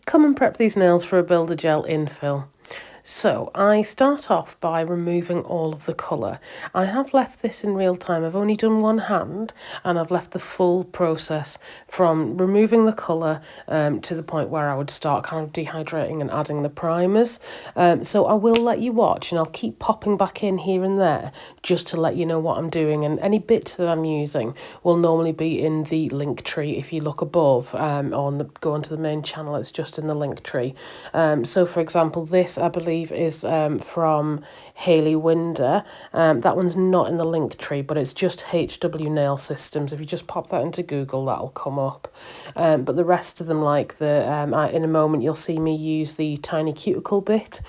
Come and prep these nails for a Builder Gel infill. So I start off by removing all of the colour. I have left this in real time. I've only done one hand and I've left the full process from removing the colour to the point where I would start kind of dehydrating and adding the primers. So I will let you watch and I'll keep popping back in here and there just to let you know what I'm doing, and any bits that I'm using will normally be in the link tree. If you look above go onto the main channel, it's just in the link tree. So for example, this I believe is from Hayley Winder. That one's not in the link tree, but it's just HW Nail Systems. If you just pop that into Google, that'll come up. But the rest of them, like in a moment you'll see me use the tiny cuticle bit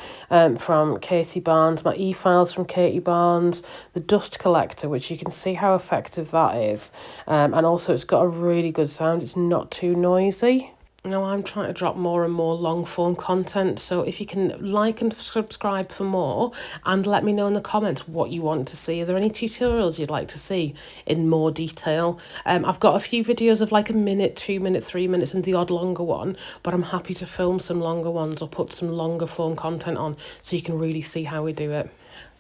from Katie Barnes, my e-files from Katie Barnes, the dust collector, which you can see how effective that is, and also it's got a really good sound. It's not too noisy. Now I'm trying to drop more and more long form content, so if you can like and subscribe for more, and let me know in the comments what you want to see. Are there any tutorials you'd like to see in more detail? I've got a few videos of like a minute, 2 minutes, 3 minutes and the odd longer one, but I'm happy to film some longer ones or put some longer form content on so you can really see how we do it.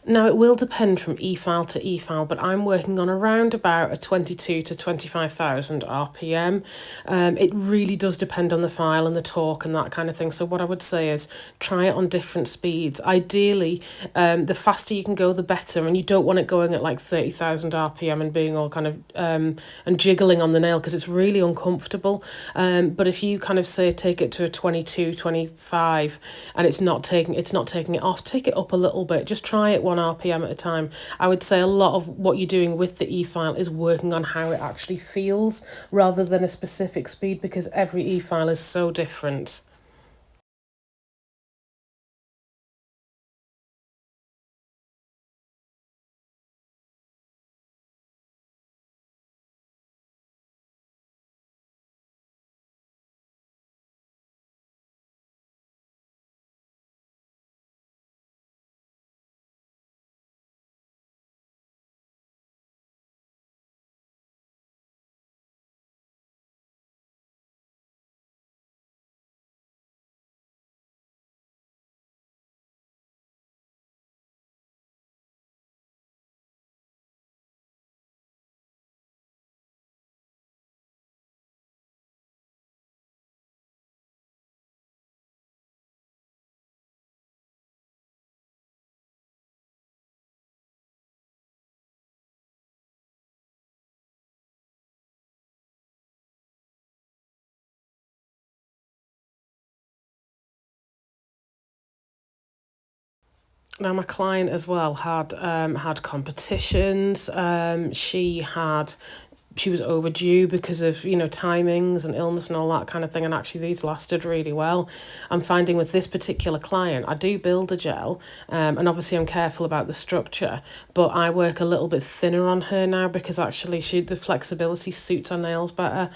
Now, it will depend from e-file to e-file, but I'm working on around about a 22 to 25,000 RPM. It really does depend on the file and the torque and that kind of thing. So what I would say is try it on different speeds. Ideally, the faster you can go, the better. And you don't want it going at like 30,000 RPM and being all kind of, and jiggling on the nail because it's really uncomfortable. But if you kind of say take it to a 22, 25 and it's not taking it off, take it up a little bit. Just try it 1 RPM at a time. I would say a lot of what you're doing with the e-file is working on how it actually feels rather than a specific speed, because every e-file is so different. Now, my client as well had competitions. She was overdue because of, timings and illness and all that kind of thing. And actually these lasted really well. I'm finding with this particular client, I do build a gel, and obviously I'm careful about the structure, but I work a little bit thinner on her now because actually the flexibility suits her nails better.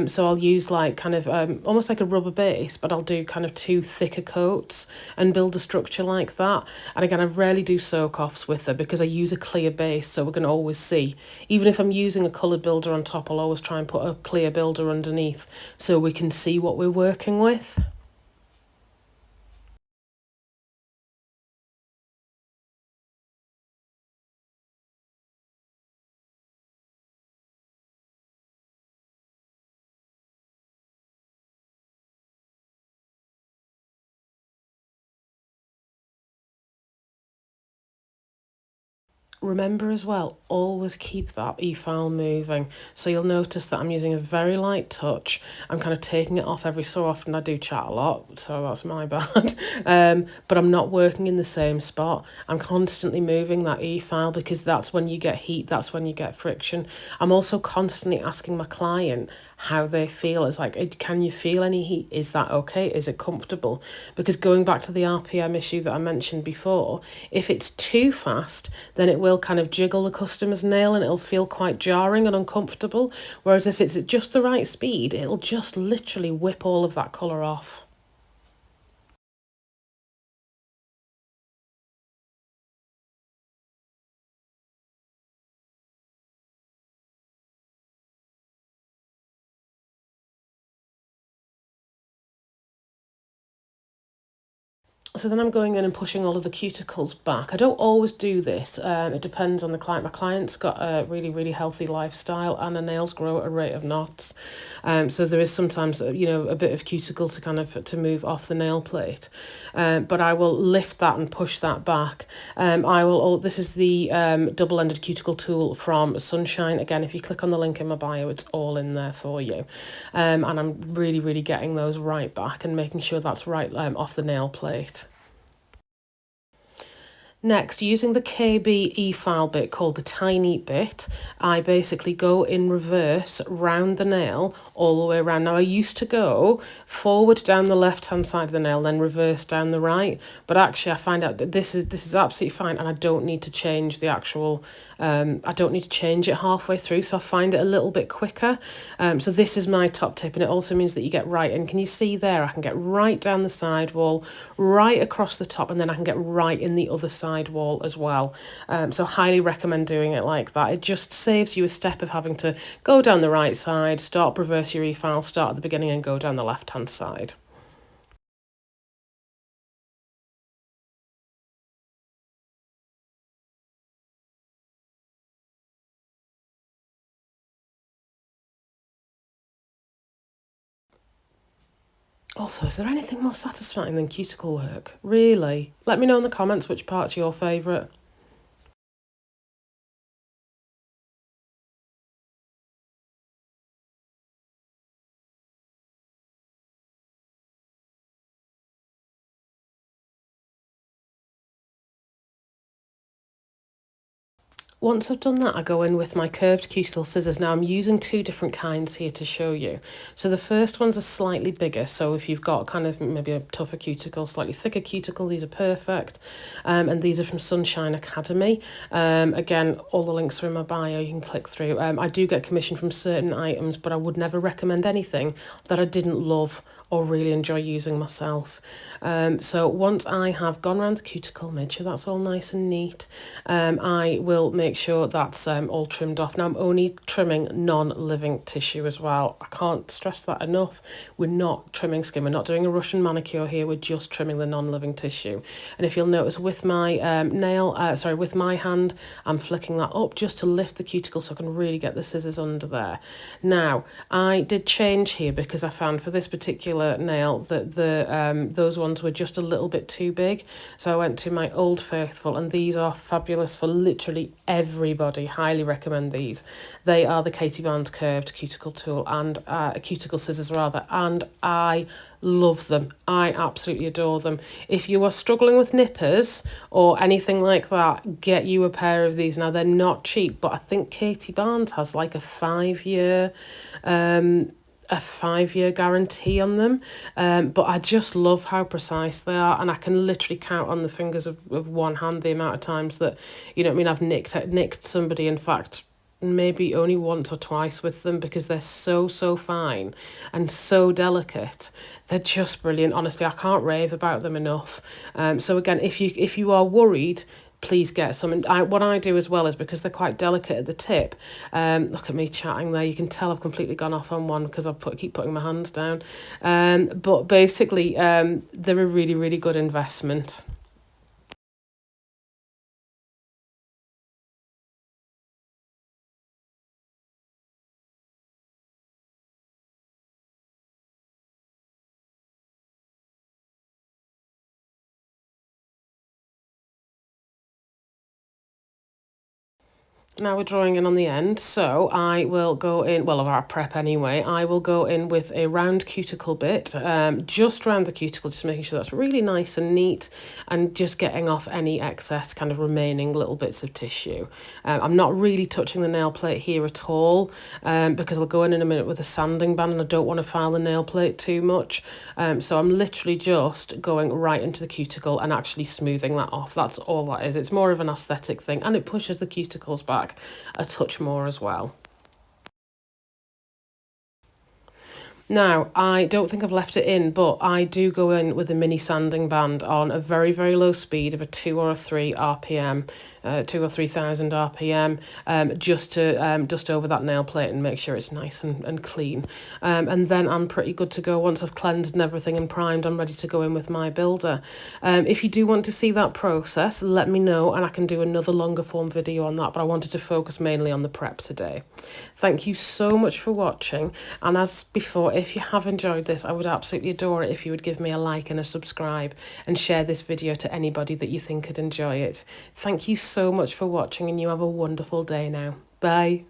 So I'll use like kind of almost like a rubber base, but I'll do kind of 2 thicker coats and build a structure like that. And again, I rarely do soak offs with her because I use a clear base, so we're going to always see. Even if I'm using a coloured builder on top, I'll always try and put a clear builder underneath so we can see what we're working with. Remember as well, always keep that e-file moving. So you'll notice that I'm using a very light touch. I'm kind of taking it off every so often. I do chat a lot, so that's my bad. But I'm not working in the same spot. I'm constantly moving that e-file because that's when you get heat, that's when you get friction. I'm also constantly asking my client how they feel. It's like, can you feel any heat? Is that okay? Is it comfortable? Because going back to the RPM issue that I mentioned before, if it's too fast, then it will kind of jiggle the customer's nail and it'll feel quite jarring and uncomfortable. Whereas if it's at just the right speed, it'll just literally whip all of that colour off. So then I'm going in and pushing all of the cuticles back. I don't always do this. It depends on the client. My client's got a really, really healthy lifestyle and her nails grow at a rate of knots. So there is sometimes, a bit of cuticle to kind of to move off the nail plate. But I will lift that and push that back. This is the double-ended cuticle tool from Sunshine. Again, if you click on the link in my bio, it's all in there for you. And I'm really, really getting those right back and making sure that's right off the nail plate. Next, using the KB e-file bit called the tiny bit, I basically go in reverse round the nail all the way around. Now, I used to go forward down the left-hand side of the nail, then reverse down the right, but actually I find out that this is absolutely fine, and I don't need to change the actual, I don't need to change it halfway through, so I find it a little bit quicker. So this is my top tip, and it also means that you get right, and can you see there, I can get right down the side wall, right across the top, and then I can get right in the other side wall as well. So highly recommend doing it like that. It just saves you a step of having to go down the right side, start reverse your e-file, start at the beginning and go down the left hand side. Also, is there anything more satisfying than cuticle work? Really? Let me know in the comments which part's your favourite. Once I've done that, I go in with my curved cuticle scissors. Now I'm using two different kinds here to show you. So the first ones are slightly bigger. So if you've got kind of maybe a tougher cuticle, slightly thicker cuticle, these are perfect. And these are from Sunshine Academy. Again, all the links are in my bio, you can click through. I do get commission from certain items, but I would never recommend anything that I didn't love or really enjoy using myself. So once I have gone around the cuticle, made sure that's all nice and neat, I will make sure that's all trimmed off. Now I'm only trimming non-living tissue as well. I can't stress that enough. We're not trimming skin. We're not doing a Russian manicure here. We're just trimming the non-living tissue. And if you'll notice with my with my hand, I'm flicking that up just to lift the cuticle so I can really get the scissors under there. Now, I did change here because I found for this particular nail that those ones were just a little bit too big. So I went to my Old Faithful, and these are fabulous for literally everybody. Highly recommend these. They are the Katie Barnes curved cuticle tool and cuticle scissors rather, and I love them. I absolutely adore them. If you are struggling with nippers or anything like that, get you a pair of these. Now they're not cheap, but I think Katie Barnes has like a 5-year guarantee on them, but I just love how precise they are, and I can literally count on the fingers of one hand the amount of times that, I've nicked somebody, in fact, maybe only once or twice with them, because they're so fine and so delicate. They're just brilliant. Honestly, I can't rave about them enough. So again, if you are worried, please get some. And what I do as well is, because they're quite delicate at the tip, look at me chatting there, you can tell I've completely gone off on one because I keep putting my hands down. But basically, they're a really, really good investment. Now we're drawing in on the end, so I will go in, well, our prep anyway, I will go in with a round cuticle bit, just around the cuticle, just making sure that's really nice and neat, and just getting off any excess kind of remaining little bits of tissue. I'm not really touching the nail plate here at all, because I'll go in a minute with a sanding band, and I don't want to file the nail plate too much. So I'm literally just going right into the cuticle and actually smoothing that off. That's all that is. It's more of an aesthetic thing, and it pushes the cuticles back a touch more as well. Now, I don't think I've left it in, but I do go in with a mini sanding band on a very, very low speed of a 2 or a 3 RPM, 2 or 3,000 RPM, just to dust over that nail plate and make sure it's nice and clean. And then I'm pretty good to go. Once I've cleansed and everything and primed, I'm ready to go in with my builder. If you do want to see that process, let me know and I can do another longer form video on that, but I wanted to focus mainly on the prep today. Thank you so much for watching, and as before, if you have enjoyed this, I would absolutely adore it if you would give me a like and a subscribe and share this video to anybody that you think could enjoy it. Thank you so much for watching, and you have a wonderful day now. Bye.